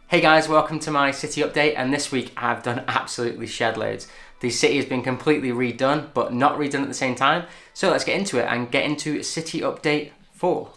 Hey guys, welcome to my city update, and this week I've done absolutely shed loads. The city has been completely redone, but not redone at the same time. So let's get into it and get into city update 4.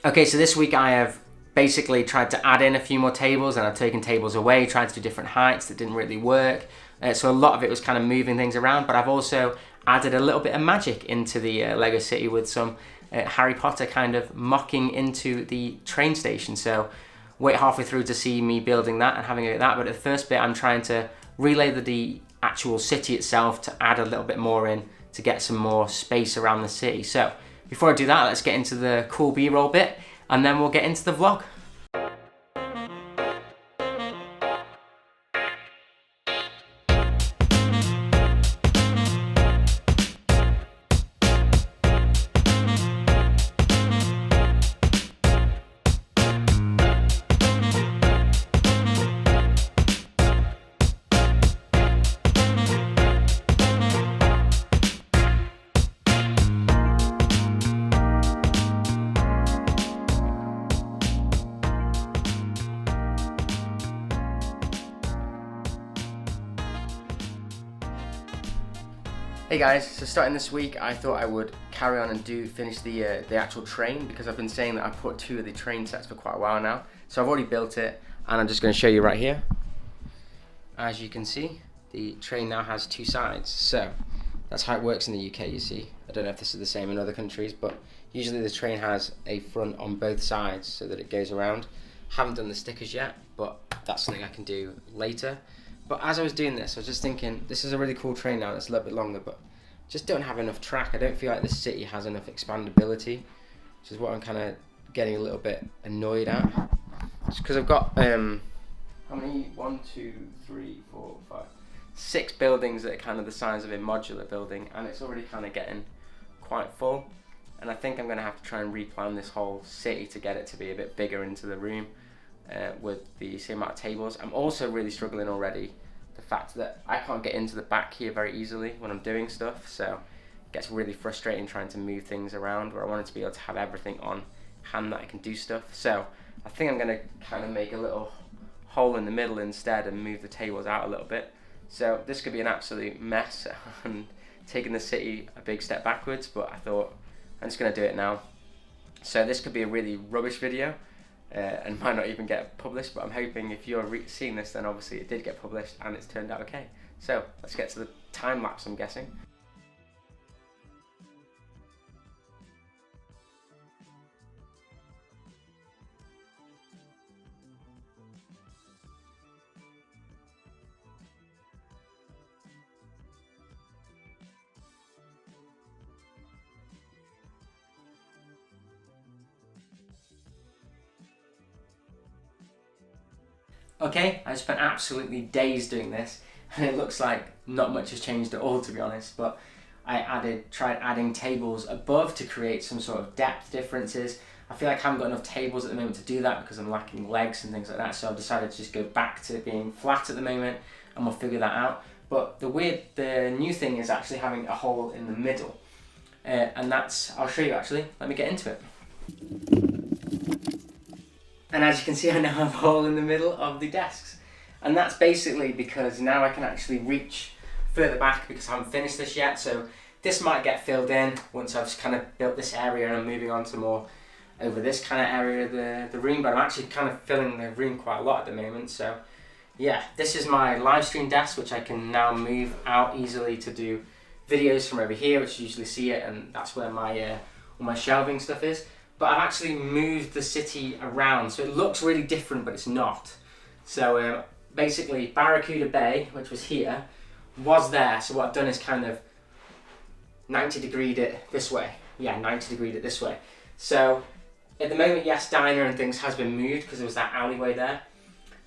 Okay, so this week I have basically tried to add in a few more tables, and I've taken tables away, tried to do different heights that didn't really work. So a lot of it was kind of moving things around, but I've also added a little bit of magic into the Lego city with some Harry Potter kind of mocking into the train station. So wait halfway through to see me building that and having it like that. But at the first bit I'm trying to relay the actual city itself to add a little bit more in to get some more space around the city. So before I do that, let's get into the cool B-roll bit and then we'll get into the vlog. Hey guys, so starting this week I thought I would carry on and finish the actual train, because I've been saying that I've put 2 of the train sets for quite a while now. So I've already built it and I'm just going to show you right here. As you can see, the train now has 2 sides. So that's how it works in the UK, you see. I don't know if this is the same in other countries, but usually the train has a front on both sides so that it goes around. Haven't done the stickers yet, but that's something I can do later. But as I was doing this, I was just thinking, this is a really cool train now, it's a little bit longer, but just don't have enough track. I don't feel like this city has enough expandability, which is what I'm kind of getting a little bit annoyed at. Just because I've got, how many? 1, 2, 3, 4, 5, 6 buildings that are kind of the size of a modular building, and it's already kind of getting quite full. And I think I'm going to have to try and replan this whole city to get it to be a bit bigger into the room. With the same amount of tables. I'm also really struggling already, the fact that I can't get into the back here very easily when I'm doing stuff, so it gets really frustrating trying to move things around, where I wanted to be able to have everything on hand that I can do stuff. So I think I'm going to kind of make a little hole in the middle instead and move the tables out a little bit. So this could be an absolute mess and taking the city a big step backwards, but I thought I'm just going to do it now. So this could be a really rubbish video. And might not even get published, but I'm hoping if you're seeing this, then obviously it did get published and it's turned out okay. So let's get to the time lapse, I'm guessing. Okay, I spent absolutely days doing this, and it looks like not much has changed at all, to be honest, but I tried adding tables above to create some sort of depth differences. I feel like I haven't got enough tables at the moment to do that because I'm lacking legs and things like that, so I've decided to just go back to being flat at the moment, and we'll figure that out. But the new thing is actually having a hole in the middle, and I'll show you actually. Let me get into it. And as you can see, I now have a hole in the middle of the desks. And that's basically because now I can actually reach further back, because I haven't finished this yet. So this might get filled in once I've kind of built this area and I'm moving on to more over this kind of area of the room. But I'm actually kind of filling the room quite a lot at the moment. So yeah, this is my live stream desk, which I can now move out easily to do videos from over here, which you usually see it. And that's where all my shelving stuff is. But I've actually moved the city around, so it looks really different, but it's not. So basically, Barracuda Bay, which was here, was there. So what I've done is kind of 90-degreed it this way. Yeah, 90-degreed it this way. So at the moment, yes, diner and things has been moved because there was that alleyway there.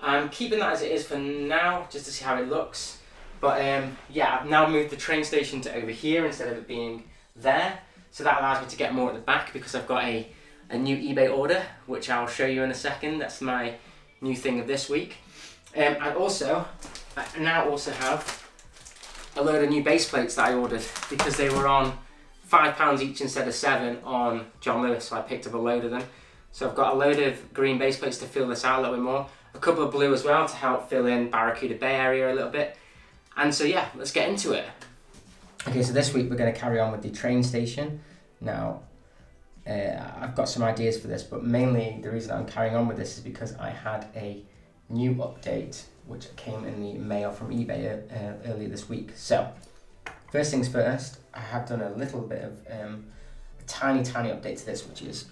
I'm keeping that as it is for now, just to see how it looks. But yeah, I've now moved the train station to over here instead of it being there. So that allows me to get more at the back, because I've got a new eBay order, which I'll show you in a second. That's my new thing of this week. I now also have a load of new base plates that I ordered because they were on £5 each instead of 7 on John Lewis, so I picked up a load of them. So I've got a load of green base plates to fill this out a little bit more, a couple of blue as well to help fill in Barracuda Bay area a little bit. And so yeah, let's get into it. Okay, so this week we're going to carry on with the train station. Now, I've got some ideas for this, but mainly the reason I'm carrying on with this is because I had a new update which came in the mail from eBay earlier this week. So, first things first, I have done a little bit of a tiny update to this, which is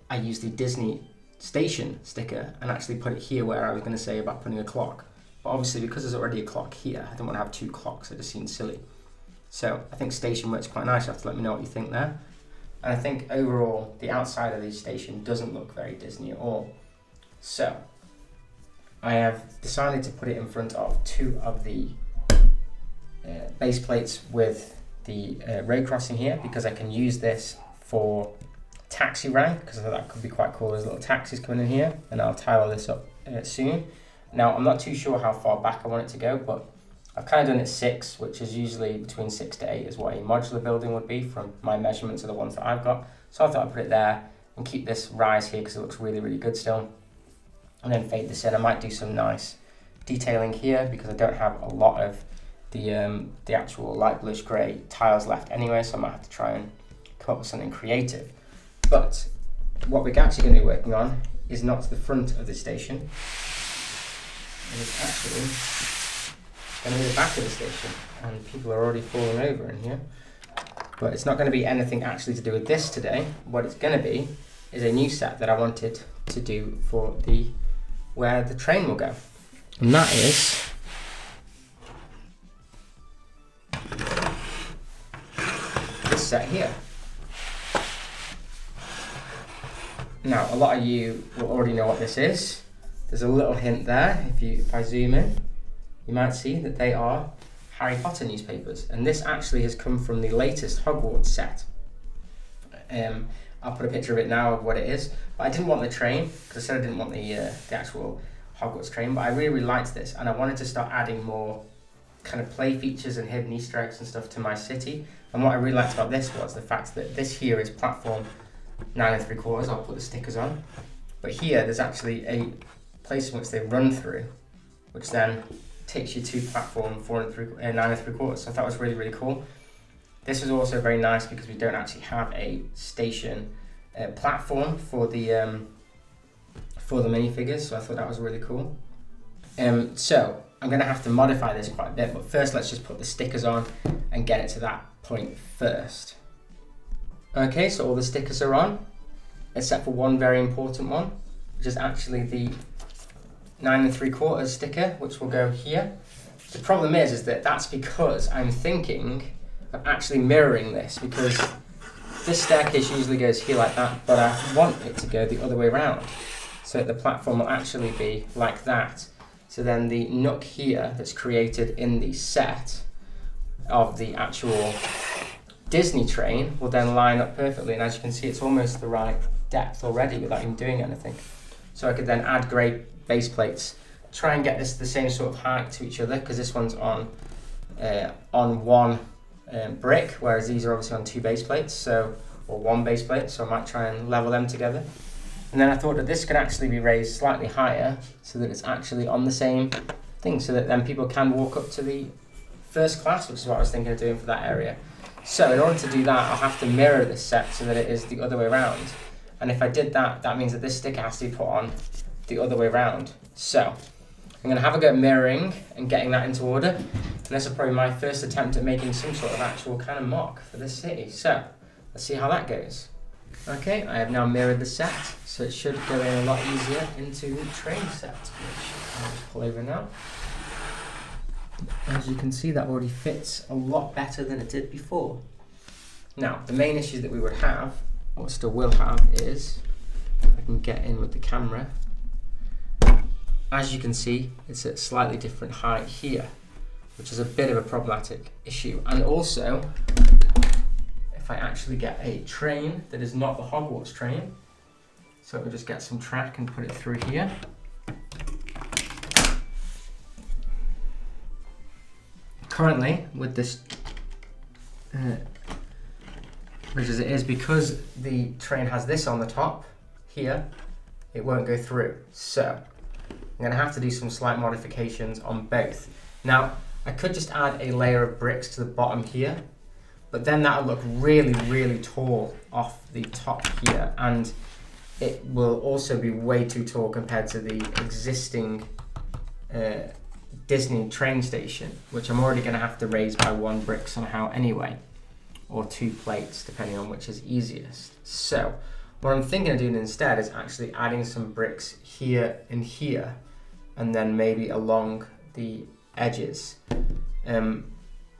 I used the Disney station sticker and actually put it here where I was going to say about putting a clock. But obviously, because there's already a clock here, I don't want to have 2 clocks, it just seems silly. So I think station works quite nice. You have to let me know what you think there. And I think overall, the outside of the station doesn't look very Disney at all. So I have decided to put it in front of 2 of the base plates with the road crossing here, because I can use this for taxi rank, because I thought that could be quite cool. There's little taxis coming in here, and I'll tie all this up soon. Now, I'm not too sure how far back I want it to go, but I've kind of done it 6, which is usually between 6 to 8 is what a modular building would be from my measurements of the ones that I've got. So I thought I'd put it there and keep this rise here because it looks really good still. And then fade this in. I might do some nice detailing here because I don't have a lot of the actual light bluish grey tiles left anyway, so I might have to try and come up with something creative. But what we're actually going to be working on is not the front of the station. It is actually going to be the back of the station, and people are already falling over in here. But it's not going to be anything actually to do with this today. What it's going to be is a new set that I wanted to do for where the train will go, and that is this set here. Now, a lot of you will already know what this is. There's a little hint there. If I zoom in, you might see that they are Harry Potter newspapers, and this actually has come from the latest Hogwarts set. I'll put a picture of it now of what it is, but I didn't want the train, because I said I didn't want the actual Hogwarts train, but I really liked this, and I wanted to start adding more kind of play features and hidden Easter eggs and stuff to my city. And what I really liked about this was the fact that this here is platform 9 3/4, I'll put the stickers on, but here there's actually a place in which they run through, which then takes you to platform 9 3/4. So I thought it was really cool. This was also very nice because we don't actually have a station platform for the minifigures, so I thought that was really cool. So I'm going to have to modify this quite a bit, but first let's just put the stickers on and get it to that point first. Okay, so all the stickers are on, except for one very important one, which is actually the 9 3/4 sticker, which will go here. The problem is that that's because I'm thinking of actually mirroring this, because this staircase usually goes here like that, but I want it to go the other way around, so the platform will actually be like that. So then the nook here that's created in the set of the actual Disney train will then line up perfectly, and as you can see, it's almost the right depth already without even doing anything. So I could then add grey base plates, try and get this the same sort of height to each other, because this one's on one brick, whereas these are obviously on 2 base plates, or 1 base plate, so I might try and level them together. And then I thought that this could actually be raised slightly higher so that it's actually on the same thing, so that then people can walk up to the first class, which is what I was thinking of doing for that area. So in order to do that, I'll have to mirror this set so that it is the other way around. And if I did that, that means that this sticker has to be put on the other way around. So I'm going to have a go at mirroring and getting that into order. And this is probably my first attempt at making some sort of actual kind of mock for this city. So let's see how that goes. Okay, I have now mirrored the set, so it should go in a lot easier into the train set, which I'll just pull over now. As you can see, that already fits a lot better than it did before. Now, the main issue that we would have, or still will have, is, if I can get in with the camera, as you can see, it's at a slightly different height here, which is a bit of a problematic issue. And also, if I actually get a train that is not the Hogwarts train, so we'll just get some track and put it through here. Currently, with this which is it is because the train has this on the top here, it won't go through. So I'm going to have to do some slight modifications on both. Now, I could just add a layer of bricks to the bottom here, but then that would look really, really tall off the top here, and it will also be way too tall compared to the existing Disney train station, which I'm already going to have to raise by 1 brick somehow anyway, or 2 plates, depending on which is easiest. So what I'm thinking of doing instead is actually adding some bricks here and here, and then maybe along the edges.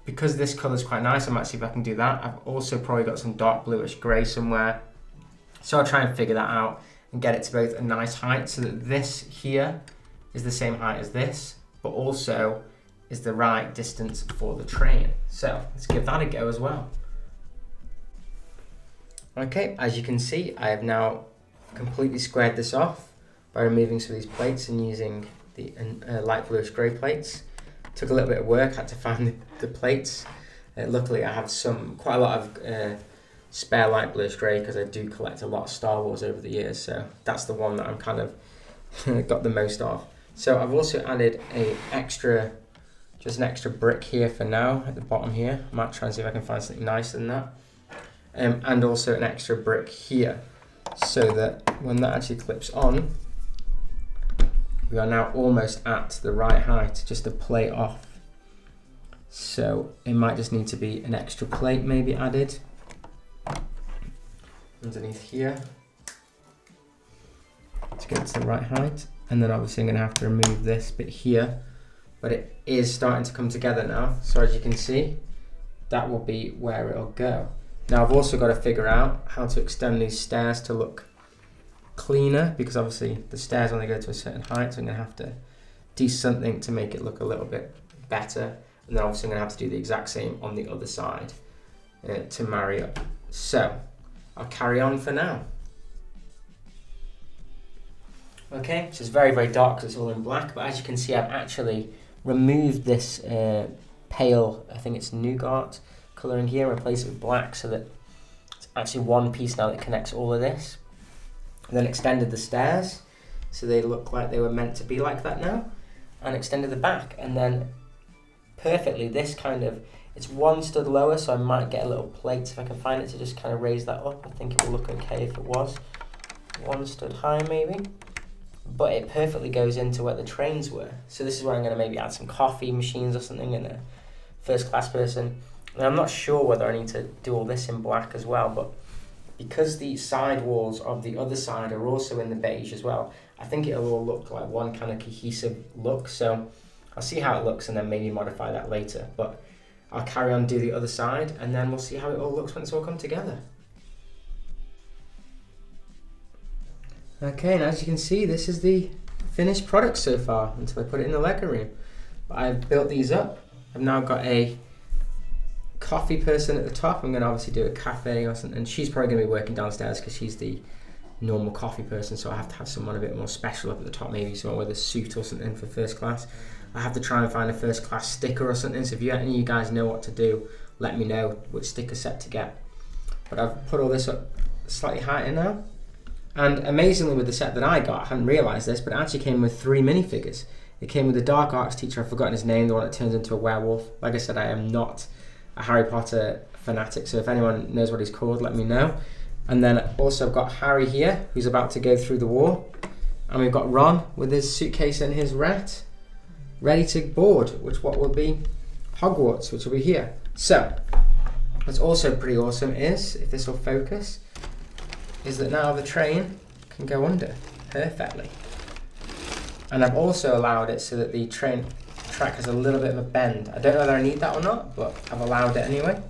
Because this colour is quite nice, I might see if I can do that. I've also probably got some dark bluish grey somewhere, so I'll try and figure that out and get it to both a nice height so that this here is the same height as this, but also is the right distance for the train. So let's give that a go as well. Okay, as you can see, I have now completely squared this off by removing some of these plates and using the light bluish grey plates. Took a little bit of work, had to find the plates. Luckily I have quite a lot of spare light bluish grey because I do collect a lot of Star Wars over the years, so that's the one that I'm kind of got the most of. So I've also added just an extra brick here for now at the bottom here. I might try and see if I can find something nicer than that. And also an extra brick here, so that when that actually clips on, we are now almost at the right height, just a plate off. So it might just need to be an extra plate maybe added underneath here to get to the right height. And then obviously I'm going to have to remove this bit here, but it is starting to come together now. So as you can see, that will be where it'll go. Now I've also got to figure out how to extend these stairs to look cleaner, because obviously the stairs only go to a certain height, so I'm going to have to do something to make it look a little bit better. And then obviously I'm going to have to do the exact same on the other side to marry up. So I'll carry on for now. Okay, so it's very, very dark because it's all in black, but as you can see I've actually removed this pale, I think it's nougat colour in here, and replaced it with black so that it's actually one piece now that connects all of this. And then extended the stairs so they look like they were meant to be like that now, and extended the back, and then perfectly this kind of, it's 1 stud lower, so I might get a little plate if I can find it to just kind of raise that up. I think it will look okay if it was 1 stud high maybe, but it perfectly goes into where the trains were. So this is where I'm going to maybe add some coffee machines or something in a first class person. And I'm not sure whether I need to do all this in black as well, but because the side walls of the other side are also in the beige as well, I think it'll all look like one kind of cohesive look. So I'll see how it looks and then maybe modify that later. But I'll carry on, do the other side, and then we'll see how it all looks when it's all come together. Okay, and as you can see, this is the finished product so far until I put it in the Lego room. But I've built these up. I've now got a coffee person at the top. I'm going to obviously do a cafe or something, and she's probably going to be working downstairs because she's the normal coffee person, so I have to have someone a bit more special up at the top, maybe someone with a suit or something for first class. I have to try and find a first class sticker or something, so if any of you guys know what to do, let me know which sticker set to get. But I've put all this up slightly higher now, and amazingly with the set that I got, I hadn't realised this, but it actually came with 3 minifigures. It came with the dark arts teacher, I've forgotten his name, the one that turns into a werewolf. Like I said, I am not a Harry Potter fanatic, so if anyone knows what he's called, let me know. And then also I've got Harry here, who's about to go through the wall, and we've got Ron with his suitcase and his rat, ready to board, what will be Hogwarts, which will be here. So what's also pretty awesome is, if this will focus, is that now the train can go under perfectly. And I've also allowed it so that the train track has a little bit of a bend. I don't know whether I need that or not, but I've allowed it anyway.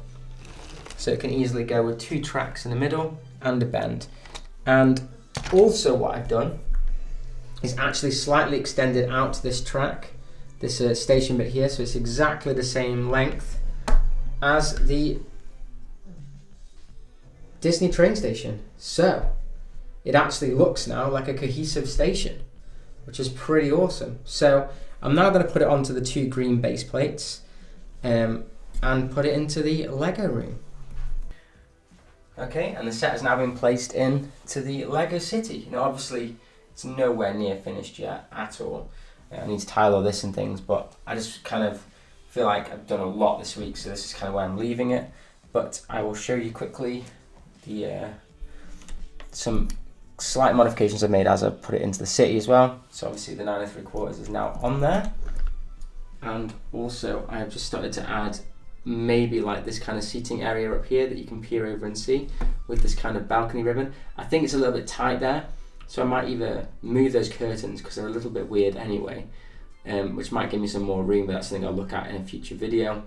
So it can easily go with 2 tracks in the middle and a bend. And also what I've done is actually slightly extended out this track, this station bit here, so it's exactly the same length as the Disney train station. So it actually looks now like a cohesive station, which is pretty awesome. So I'm now going to put it onto the 2 green base plates and put it into the Lego room. Okay, and the set has now been placed in to the Lego city. Now obviously it's nowhere near finished yet at all. I need to tile all this and things, but I just kind of feel like I've done a lot this week, so this is kind of where I'm leaving it. But I will show you quickly the some slight modifications I've made as I put it into the city as well. So obviously the 9 3/4 is now on there. And also I've just started to add maybe like this kind of seating area up here that you can peer over and see with this kind of balcony ribbon. I think it's a little bit tight there, so I might either move those curtains because they're a little bit weird anyway, which might give me some more room, but that's something I'll look at in a future video.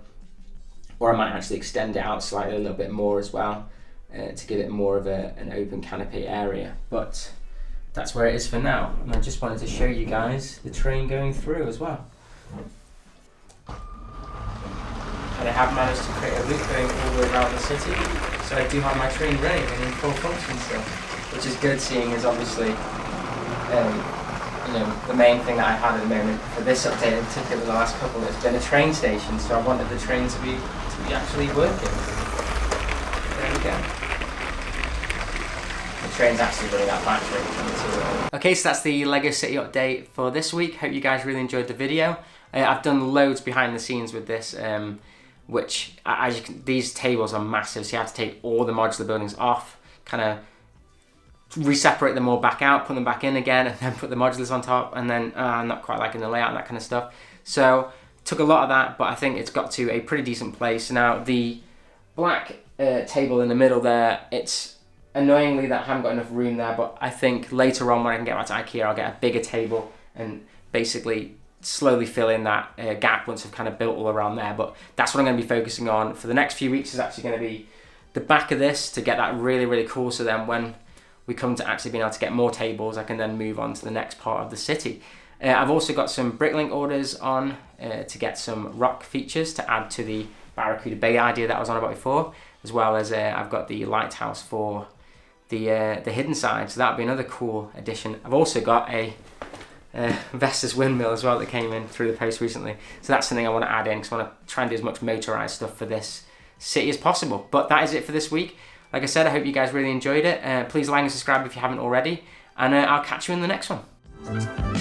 Or I might actually extend it out slightly a little bit more as well to give it more of an open canopy area. But that's where it is for now. And I just wanted to show you guys the train going through as well. And I have managed to create a loop going all the way around the city, so I do have my train running and in full function still, which is good, seeing as obviously the main thing that I've had at the moment for this update, in particular the last couple, has been a train station, so I wanted the train to be actually working. There we go. The train's actually running out of battery. Okay, so that's the Lego City update for this week. Hope you guys really enjoyed the video. I've done loads behind the scenes with this, which, as you can, these tables are massive, so you have to take all the modular buildings off, kind of re-separate them all back out, put them back in again, and then put the modulars on top, and then I'm not quite liking the layout and that kind of stuff. So took a lot of that, but I think it's got to a pretty decent place. Now the black table in the middle there, it's annoyingly that I haven't got enough room there, but I think later on when I can get back to IKEA, I'll get a bigger table and basically slowly fill in that gap once I've kind of built all around there. But that's what I'm going to be focusing on for the next few weeks, is actually going to be the back of this to get that really, really cool, so then when we come to actually being able to get more tables, I can then move on to the next part of the city. I've also got some Bricklink orders on to get some rock features to add to the Barracuda Bay idea that I was on about before, as well as I've got the lighthouse for the hidden side, so that'll be another cool addition. I've also got a Vestas windmill as well that came in through the post recently, so that's something I want to add in because I want to try and do as much motorized stuff for this city as possible. But that is it for this week. Like I said, I hope you guys really enjoyed it. Please like and subscribe if you haven't already, and I'll catch you in the next one.